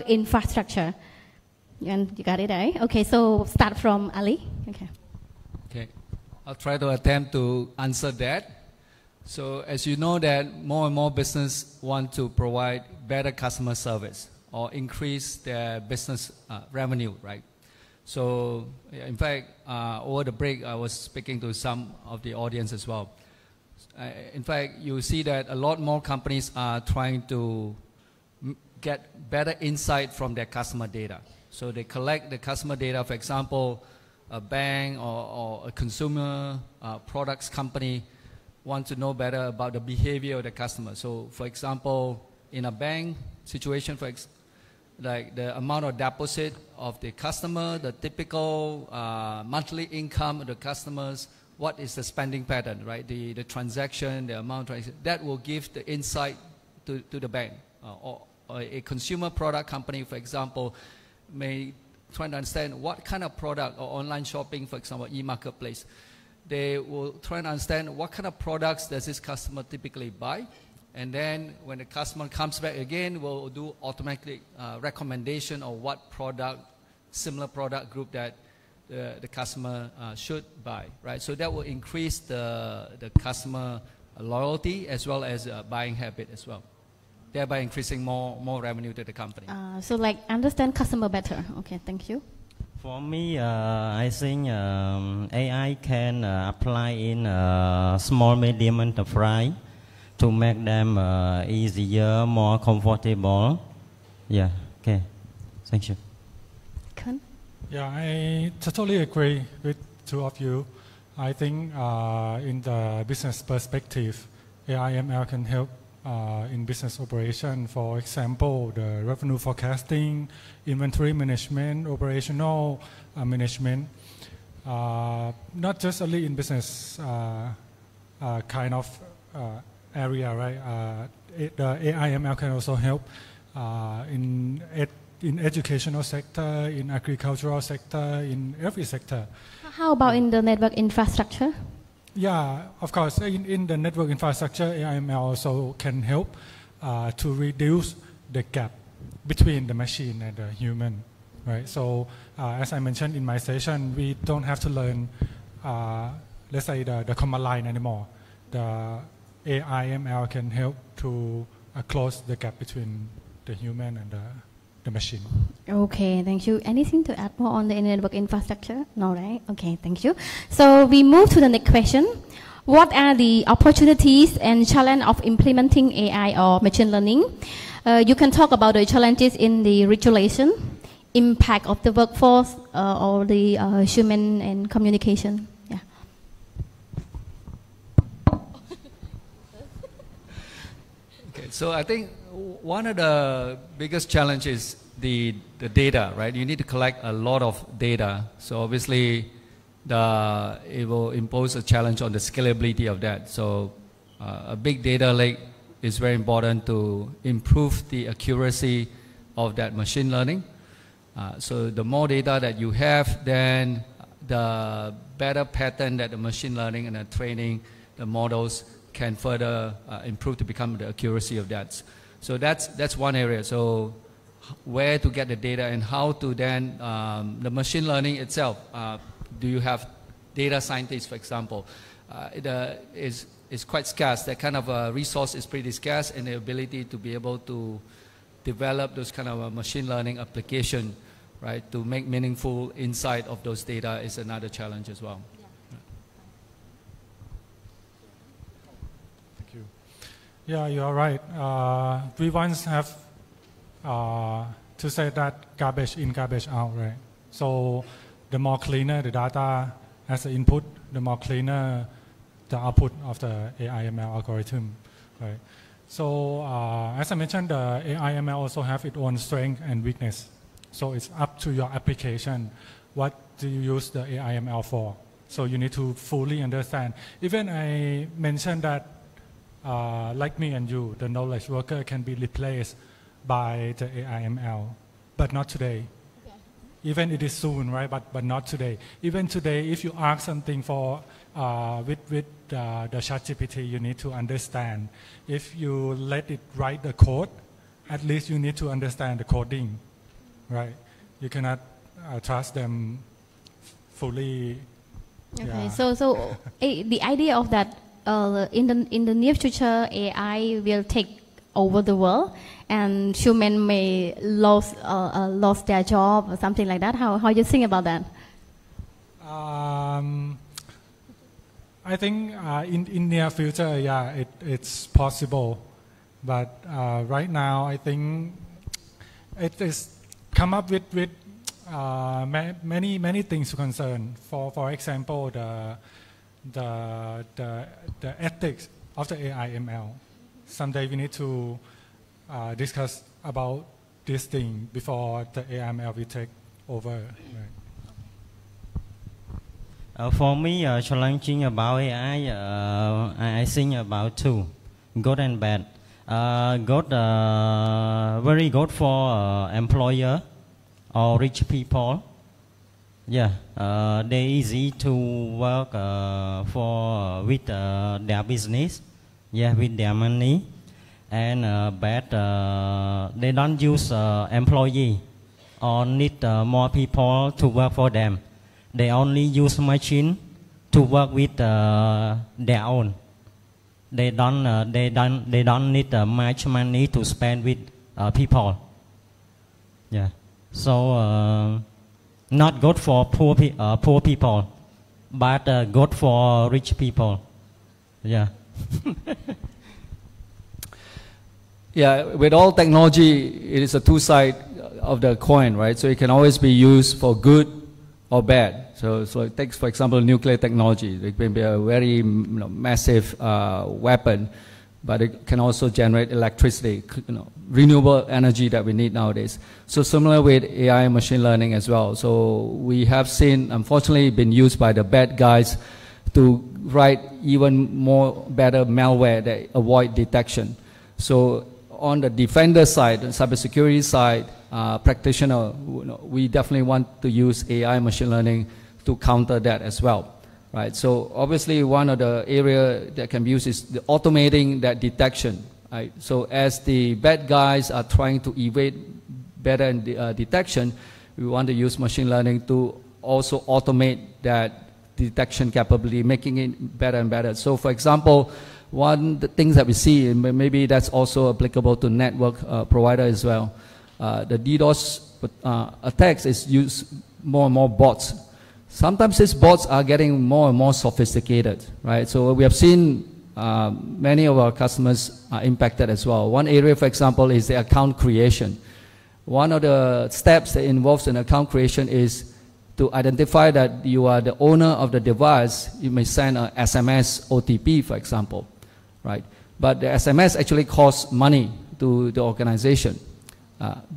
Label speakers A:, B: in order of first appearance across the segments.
A: infrastructure. And you got it, right? Okay, so start from Ali. Okay.
B: Okay, I'll try to attempt to answer that. So as you know that more and more business want to provide better customer service or increase their business revenue, right? So in fact, over the break, I was speaking to some of the audience as well. In fact, you see that a lot more companies are trying to get better insight from their customer data. So they collect the customer data, for example, a bank or a consumer products company want to know better about the behavior of the customer. So for example, in a bank situation, like the amount of deposit of the customer, the typical monthly income of the customers, what is the spending pattern, right? The transaction, the amount, that will give the insight to the bank. Or a consumer product company, for example, may try to understand what kind of product or online shopping, for example, e-marketplace. They will try to understand what kind of products does this customer typically buy. And then when the customer comes back again, we'll do automatic recommendation of what product, similar product group that the customer should buy, right? So that will increase the customer loyalty as well as buying habit as well, thereby increasing more revenue to the company.
A: So like understand customer better. Okay, thank you.
C: For me, I think AI can apply in small, medium enterprise to make them easier, more comfortable. Yeah, okay. Thank you.
A: Kun?
D: Yeah, I totally agree with two of you. I think in the business perspective, AI/ML can help in business operation. For example, the revenue forecasting, inventory management, operational management. Not just only in business kind of area, right? The AI/ML can also help in educational sector, in agricultural sector, in every sector.
A: How about in the network infrastructure?
D: Yeah, of course. In the network infrastructure, AI/ML also can help to reduce the gap between the machine and the human, right? So as I mentioned in my session, we don't have to learn, let's say, the command line anymore. The AI/ML can help to close the gap between the human and the machine.
A: Okay, thank you. Anything to add more on the network infrastructure? No, right? Okay, thank you. So we move to the next question. What are the opportunities and challenges of implementing AI or machine learning? You can talk about the challenges in the regulation, impact of the workforce, or the human and communication. Yeah.
B: Okay, so I think one of the biggest challenges is the data, right? You need to collect a lot of data. So obviously, it will impose a challenge on the scalability of that. So a big data lake is very important to improve the accuracy of that machine learning. So the more data that you have, then the better pattern that the machine learning and the training, the models can further improve to become the accuracy of that. So that's one area. So where to get the data and how to then, the machine learning itself, do you have data scientists, for example? Is quite scarce. That kind of resource is pretty scarce, and the ability to be able to develop those kind of machine learning application, right, to make meaningful insight of those data is another challenge as well.
D: Thank you. Yeah, you are right. We once have to say that garbage in, garbage out, right? So the more cleaner the data as the input, the more cleaner the output of the AI/ML algorithm, right? So as I mentioned, the AI/ML also have its own strength and weakness. So it's up to your application. What do you use the AI/ML for? So you need to fully understand. Even I mentioned that, like me and you, the knowledge worker can be replaced by the AI/ML, but not today. Okay. Even it is soon, right? But not today. Even today, if you ask something for with the ChatGPT, you need to understand. If you let it write the code, at least you need to understand the coding, right? You cannot trust them fully.
A: Okay,
D: Yeah.
A: so the idea of that in the near future, AI will take over the world, and human may lost their job or something like that. How you think about that?
D: I think in near future, yeah, it's possible, but right now I think it is come up with many things to concern. For example, the ethics of the AI ML. Someday we need to discuss about this thing before the AI ML will take over. Right.
C: For me, challenging about AI, I think about two, good and bad. Good, very good for employer or rich people. Yeah, they easy to work with their business. Yeah, with their money. And bad, they don't use employee or need more people to work for them. They only use machine to work with their own. They don't need much money to spend with people. Yeah, so not good for poor people, but good for rich people. Yeah.
B: Yeah, with all technology, it is a two side of the coin, right? So it can always be used for good or bad. So take, for example, nuclear technology. It can be a very massive weapon, but it can also generate electricity, renewable energy that we need nowadays. So similar with AI and machine learning as well. So we have seen, unfortunately, been used by the bad guys to write even more better malware that avoid detection. So on the defender side, the cybersecurity side, practitioner, we definitely want to use AI and machine learning to counter that as well, right? So obviously one of the area that can be used is the automating that detection, right? So as the bad guys are trying to evade better detection, we want to use machine learning to also automate that detection capability, making it better and better. So for example, one of the things that we see, and maybe that's also applicable to network provider as well, the DDoS attacks is use more and more bots. Sometimes these bots are getting more and more sophisticated, right? So we have seen many of our customers are impacted as well. One area, for example, is the account creation. One of the steps that involves an account creation is to identify that you are the owner of the device. You may send an SMS OTP, for example, right? But the SMS actually costs money to the organization.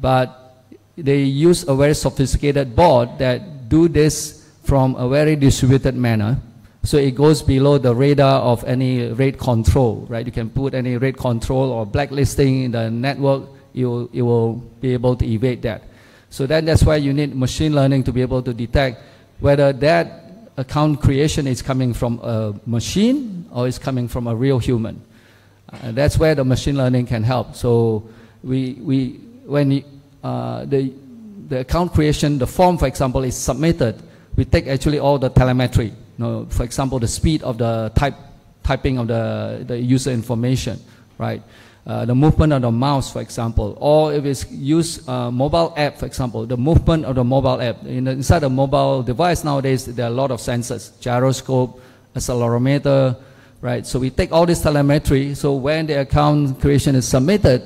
B: But they use a very sophisticated bot that do this from a very distributed manner. So it goes below the radar of any rate control, right? You can put any rate control or blacklisting in the network, you will be able to evade that. So that's why you need machine learning to be able to detect whether that account creation is coming from a machine or is coming from a real human. That's where the machine learning can help. So when the account creation, the form, for example, is submitted, we take actually all the telemetry. For example, the speed of the typing of the user information, right? The movement of the mouse, for example, or if it's use mobile app, for example, the movement of the mobile app. Inside a mobile device nowadays, there are a lot of sensors, gyroscope, accelerometer, right? So we take all this telemetry, so when the account creation is submitted,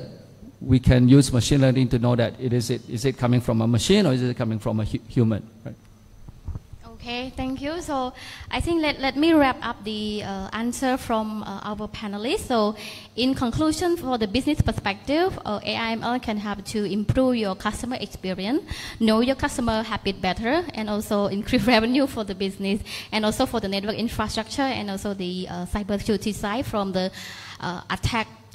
B: we can use machine learning to know that is it coming from a machine or is it coming from a human, right?
A: Okay, thank you. So I think let me wrap up the answer from our panelists. So in conclusion, for the business perspective, AI/ML can help to improve your customer experience, know your customer habit better, and also increase revenue for the business, and also for the network infrastructure, and also the cybersecurity side from the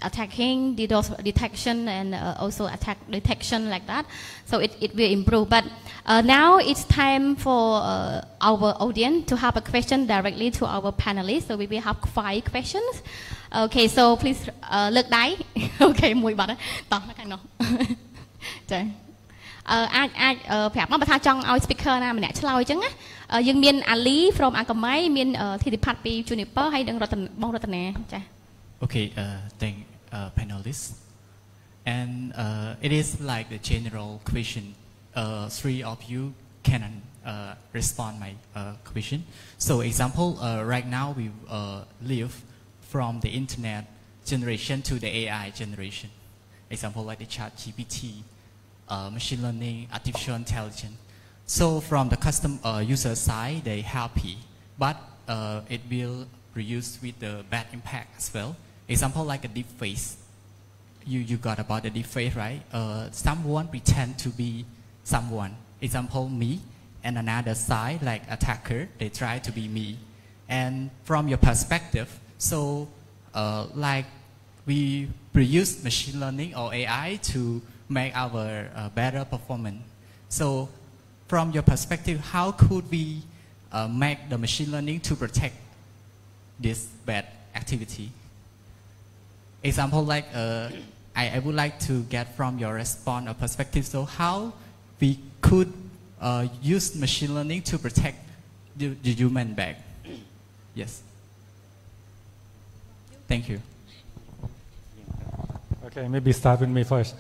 A: attacking, DDoS detection, and also attack detection like that. So it will improve. But now it's time for our audience to have a question directly to our panelists. So we will have 5 questions. Okay, so please look đáy. Okay, mùi bật đó. Tỏ nó càng nó. ប្រាប់មកបើថាចង់ឲ្យ speaker ណាម្នាក់ឆ្លើយអញ្ចឹងណាយើងមាន Ali from អាកំៃមាន ធីតិផាត់ពី Juniper ហើយនឹងបងរតនាចា៎
E: Okay, thank panelists. And it is like the general question. Three of you can respond my question. So example, right now we live from the internet generation to the AI generation. Example like the ChatGPT, machine learning, artificial intelligence. So from the user side, they happy, but it will produce with the bad impact as well. Example like a deep face. You got about the deep face, right? Someone pretend to be someone. Example me, and another side like attacker, they try to be me. And from your perspective, so like we produce machine learning or AI to make our better performance. So from your perspective, how could we make the machine learning to protect this bad activity? Example like I would like to get from your response or perspective. So how we could use machine learning to protect the human back? Yes. Thank you.
D: Okay, maybe start with me first.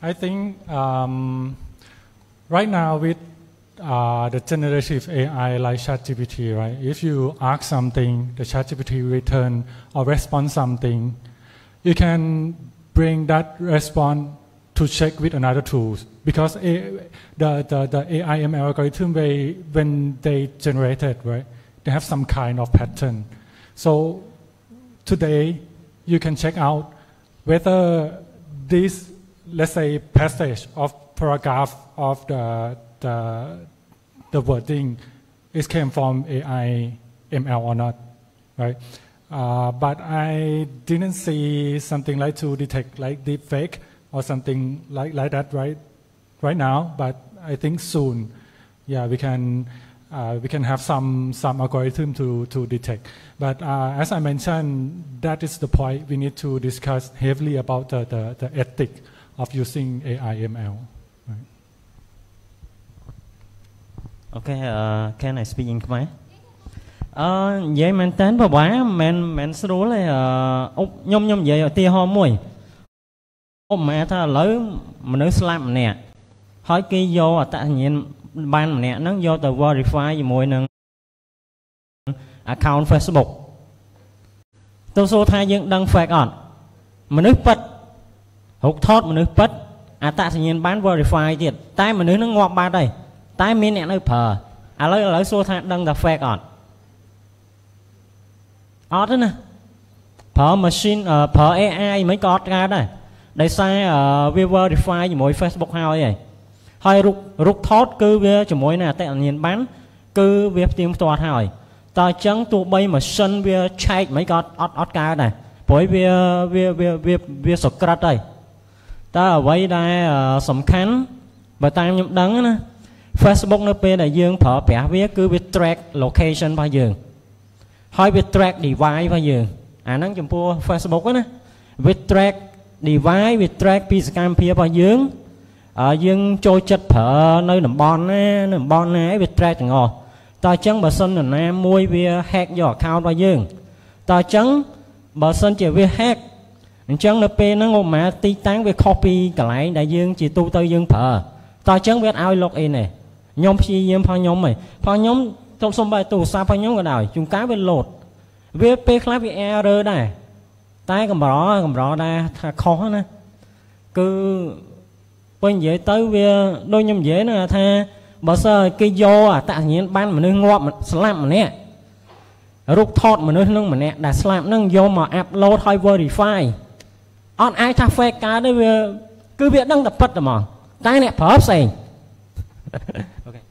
D: I think right now with the generative AI like ChatGPT, right? If you ask something, the ChatGPT return or respond something, you can bring that response to check with another tools because the AI ML algorithm when they generated, right? They have some kind of pattern. So today you can check out whether this, let's say, passage of paragraph of the wording is came from AI ML or not, right? But I didn't see something like to detect like deep fake or something like that right now. But I think soon, yeah, we can have some algorithm to detect. But as I mentioned, that is the point we need to discuss heavily about the ethic of using AI ML. Right?
C: Okay, can I speak in Khmer? និយាយមែនតើប្រហែលមិនស្រួលទេខ្ញុំនិយាយឧទាហរណ៍មួយឧបមាថាឥឡូវមនុស្សស្លាប់ម្នាក់ហើយគេយកអត្តសញ្ញាណបានម្នាក់ហ្នឹងយកទៅ verify ជាមួយនឹង account Facebook ទៅសួរថាយើងដឹង fake អត់មនុស្សពិតរូបថតមនុស្សពិតអត្តសញ្ញាណបាន verify ទៀតតែមនុស្សហ្នឹងងាប់បាត់ហើយតែមានអ្នកនៅប្រើឥឡូវសួរថាដឹងថា fake អត់អត់ទេណាប្រើ machine ប្រើ AI មិនក៏អត់កើតដែរដោយសារវា verify ជាមួយ Facebook ហើយរូបថតគឺវាជាមួយនឹងអត្តសញ្ញាណបានគឺវាផ្ទៀងផ្ទាត់ហើយតើអញ្ចឹងទោះបី machine វាឆែកមិនក៏អត់កើតដែរព្រោះវាសក្រិតហើយតើអ្វីដែលសំខាន់បើតាមខ្ញុំដឹងណា Facebook នៅពេលដែលយើងប្រើប្រាស់វាគឺវា track location របស់យើងហើយវា track device របស់យើងអាហ្នឹងចំពោះ Facebook ណាវា track device វា track ពីសកម្មភាពរបស់យើងចូលចិត្តប្រើនៅតំបន់ណាវា track ទាំងអស់តើអញ្ចឹងបើសិននរណាមួយវា hack យក account របស់យើងតើអញ្ចឹងបើសិនជាវា hack អញ្ចឹងនៅពេលហ្នឹងឧបមាទីតាំងវាខុសពីកន្លែងដែលយើងជាទូទៅយើងប្រើតើអញ្ចឹងវាអត់ឲ្យ log in ទេខ្ញុំព្យាយាមផងខ្ញុំទៅសុំបែរទូរស័ព្ទផងខ្ញុំក៏ដោយជួនកាលវា load វាពេលខ្លះវា error ដែរតែកម្រដែរថាខុសណាគឺបើនិយាយទៅវាដូចខ្ញុំនិយាយហ្នឹងថាបើសិនគេយកអត្តសញ្ញាណបានមនុស្សងាប់ស្លាប់ម្នាក់រូបថតមនុស្សនឹងម្នាក់ដែលស្លាប់នឹងយកមក upload ហើយ verify អត់អាចថា fake កើតទេវាគឺវាដឹងតែពិតតែហ្មងតែអ្នកប្រើផ្សេង Okay.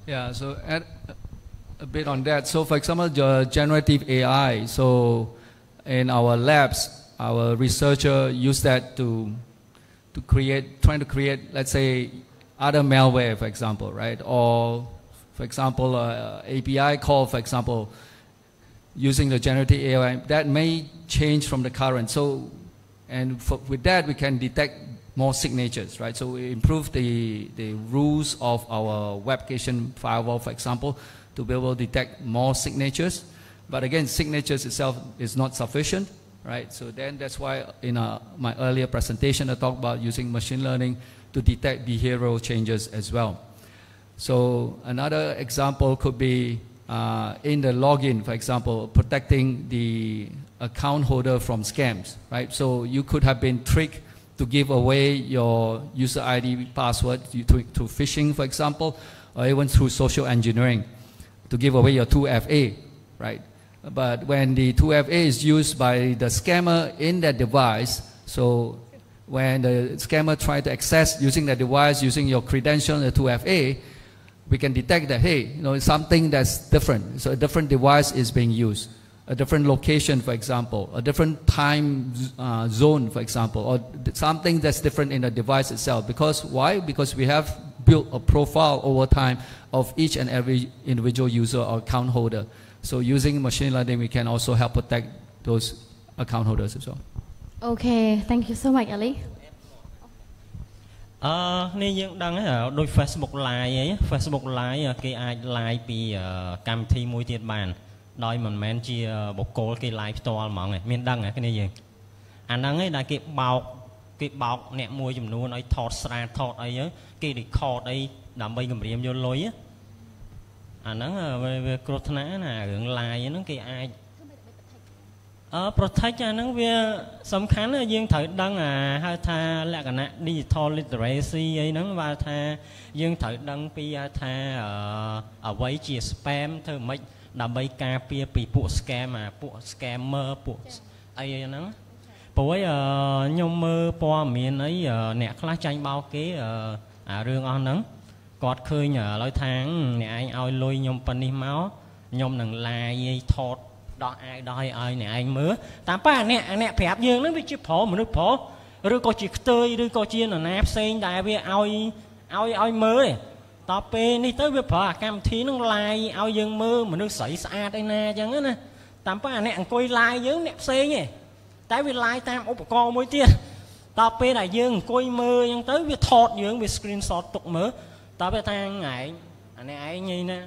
B: Yeah, so add a bit on that. So for example, the generative AI, so in our labs, our researcher use that to trying to create, let's say, other malware, for example, right? Or, for example, API call, for example, using the generative AI, that may change from the current. So, and with that, we can detect more signatures, right? So we improve the rules of our web application firewall, for example, to be able to detect more signatures. But again, signatures itself is not sufficient, right? So then that's why in my earlier presentation, I talked about using machine learning to detect behavioral changes as well. So another example could be in the login, for example, protecting the account holder from scams, right? So you could have been tricked to give away your user ID password to phishing, for example, or even through social engineering to give away your 2FA, right? But when the 2FA is used by the scammer in that device, so when the scammer tries to access using that device, using your credential, the 2FA, we can detect that, hey, you know, it's something that's different. So a different device is being used, a different location, for example, a different time zone, for example, or something that's different in the device itself. Because why? Because we have built a profile over time of each and every individual user or account holder. So using machine learning, we can also help protect those account holders as well.
A: Okay, thank you so much, Ali.
C: នេះយើងដឹងដូច Facebook Live អី Facebook Live គេអាច live ពីកម្មវិធីមួយទៀតបានដោយមិនមែនជាបុគ្គលគេ live ផ្ទាល់ហ្មងមានដឹងគ្នាយើងអាហ្នឹងឯងដែលគេបោកអ្នកមួយចំនួនឲ្យថតស្រាតថតអីគេ record អីដើម្បីគម្រាមយកលុយអាហ្នឹងវាគ្រោះថ្នាក់ណារឿង live ហ្នឹងគេអាច protect អាហ្នឹងវាសំខាន់ណាយើងត្រូវដឹងហៅថាលក្ខណៈ digital literacy អីហ្នឹងว่าថាយើងត្រូវដឹងពីថាអ្វីជា spam ធ្វើម៉េចដើម្បីការពារពីពួក scam ពួក scammer ពួកអីហ្នឹងព្រោះខ្ញុំមើលព័ត៌មានអីអ្នកខ្លះចាញ់បោកគេរឿងអស់ហ្នឹងគាត់ឃើញឥឡូវថាអ្នកឯងឲ្យលុយខ្ញុំប៉ុណ្នេះមកខ្ញុំនឹងឡាយឲ្យថត ដោះអាយដល់ឲ្យអ្នកឯងមើលតាមប៉ាអ្នកប្រាប់យើងហ្នឹងវាជាប្រុសមនុស្សប្រុសឬក៏ជាខ្ទើយឬក៏ជានរណាផ្សេងដែលវាឲ្យមើលតទៅពេលនេះទៅវាប្រើអាកម្មវិធីហ្នឹងឡាយឲ្យយើងមើលមនុស្សស្រីស្អាតឯណាអញ្ចឹងណាតាមប៉ាអ្នកអង្គុយឡាយយើងអ្នកផ្សេងទេតែវាឡាយតាមឧបករណ៍មួយទៀតតទៅពេលដែលយើងអង្គុយមើលអញ្ចឹងទៅវាថតយើងវា screenshot ទុកមើលតទៅពេលថាឯងអ្នកឯងញីណា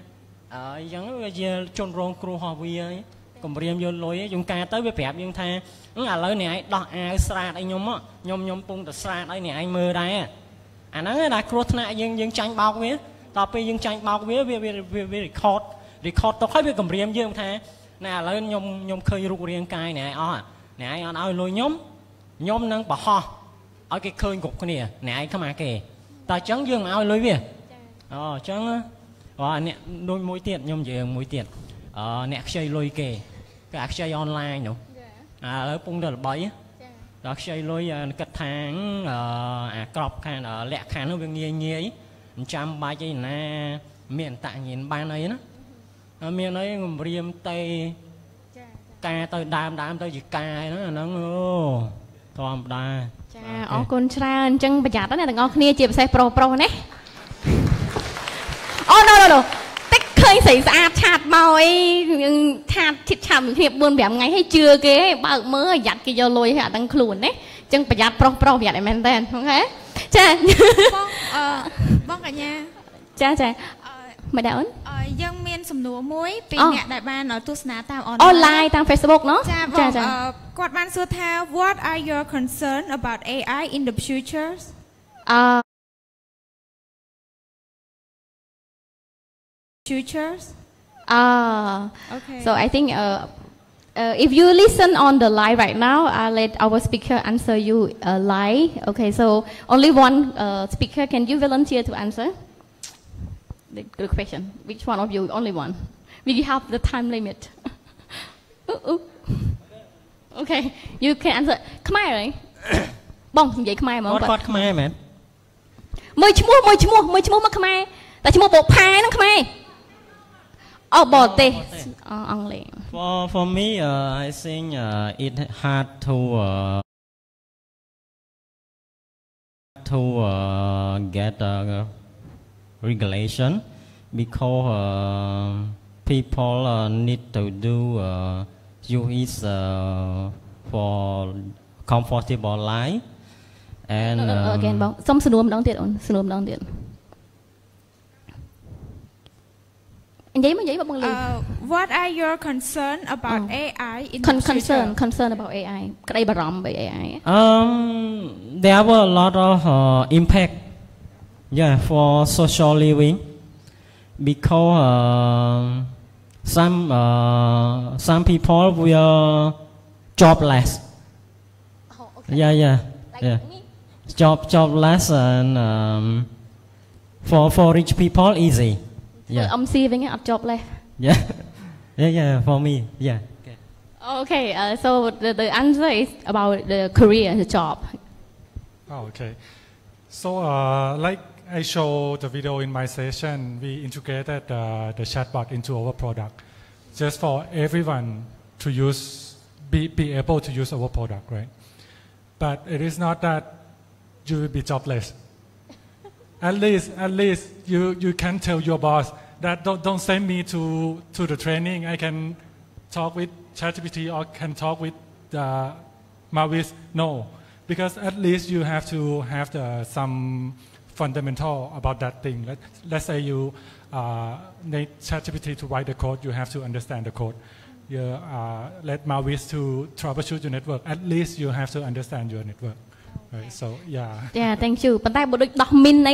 C: អញ្ចឹងវាជាជនរងគ្រោះរបស់វាហើយ គម្រាមយកលុយយើងការទៅវាប្រាប់យើងថាឥឡូវអ្នកឯងដោះអាវស្រាតឲ្យខ្ញុំពងតែស្រាតឲ្យអ្នកឯងមើលដែរអាហ្នឹងណាគ្រោះថ្នាក់យើងចាញ់បោកវាតទៅពេលយើងចាញ់បោកវា record ទុកឲ្យវាគម្រាមយើងថាណែឥឡូវខ្ញុំឃើញរូបរាងកាយអ្នកឯងអស់អ្នកឯងអត់ឲ្យលុយខ្ញុំនឹងបរហោះឲ្យគេឃើញគ្រប់គ្នាអ្នកឯងខ្មាស់គេតែអញ្ចឹងយើងមិនឲ្យលុយវាអញ្ចឹងអ្នកដូចមួយទៀតខ្ញុំនិយាយមួយទៀត អ្នកខ្ចីលុយគេគេខ្ចីអនឡាញនោះឥឡូវពងតែល្បីដល់ខ្ចីលុយគិតថាអាក្របខាងលក្ខខណ្ឌនោះវាងាយចាំបាច់អីណាមានតាញៀនបានអីណាមានអីគម្រាមតេការទៅដើមទៅជាកាយហ្នឹងអូធម្មតាចាអរគុណច្រើនអញ្ចឹងប្រយ័ត្នណាទាំងអស់គ្នាជាពិសេសប្រុសណាអូ no ឃើញស្រីស្អាតឆាតមកអីឆាតជិតឆាតមួយគ្នា 4 5 ថ្ងៃហើយជឿគេបើកមើលយ៉ាត់គេយកលុយឲ្យអត់ដឹងខ្លួនណាអញ្ចឹងប្រយ័ត្នប្រុសប្រយ័ត្នឲ្យមែនតើអូខេចាបងកញ្ញាចាមិនដែរអូនយើងមានសំណួរមួយពីអ្នកដែលបានទស្សនាតាមអនឡាញតាម Facebook ណោះចាគាត់បានសួរថា What are your concern about AI in the future futures okay so I think if you listen on the live right now I'll let our speaker answer you live okay so only one speaker can you volunteer to answer the question which one of you only one we have the time limit okay you can answer ខ្មែរហើយបងនិយាយខ្មែរហ្មងគាត់ខ្មែរមែនមួយឈ្មោះមកខ្មែរតែឈ្មោះបុកផាហ្នឹងខ្មែរ Oh, both only. For me, I think it hard to get regulation because people need to do use for comfortable life and
A: again បងសុំសំណួរម្ដងទៀតអូនសំណួរម្ដងទៀតនិយាយមកបងលឺ
F: What are your concern about AI in the
A: concern
F: future?
A: concern about AI ក្តីបារម្ភពី AI
C: there were a lot of impact for social living because some people will jobless jobless and for rich people easy
A: MC វិញអត់ជាប់លេស
C: yeah for me
A: okay so the answer is about the career the job
D: Okay. So like I showed the video in my session, we integrated the chatbot into our product, just for everyone to be able to use our product, right? But it is not that you will be jobless. At least you can tell your boss that don't send me to the training. I can talk with ChatGPT or can talk with Mavis. No. Because at least you have to have some fundamental about that thing. Let's say you need ChatGPT to write the code, you have to understand the code. You let Mavis to troubleshoot your network. At least you have to understand your network. Right? So yeah.
A: Yeah, thank you. ប៉ុន្តែបើដូចដោះមីនអី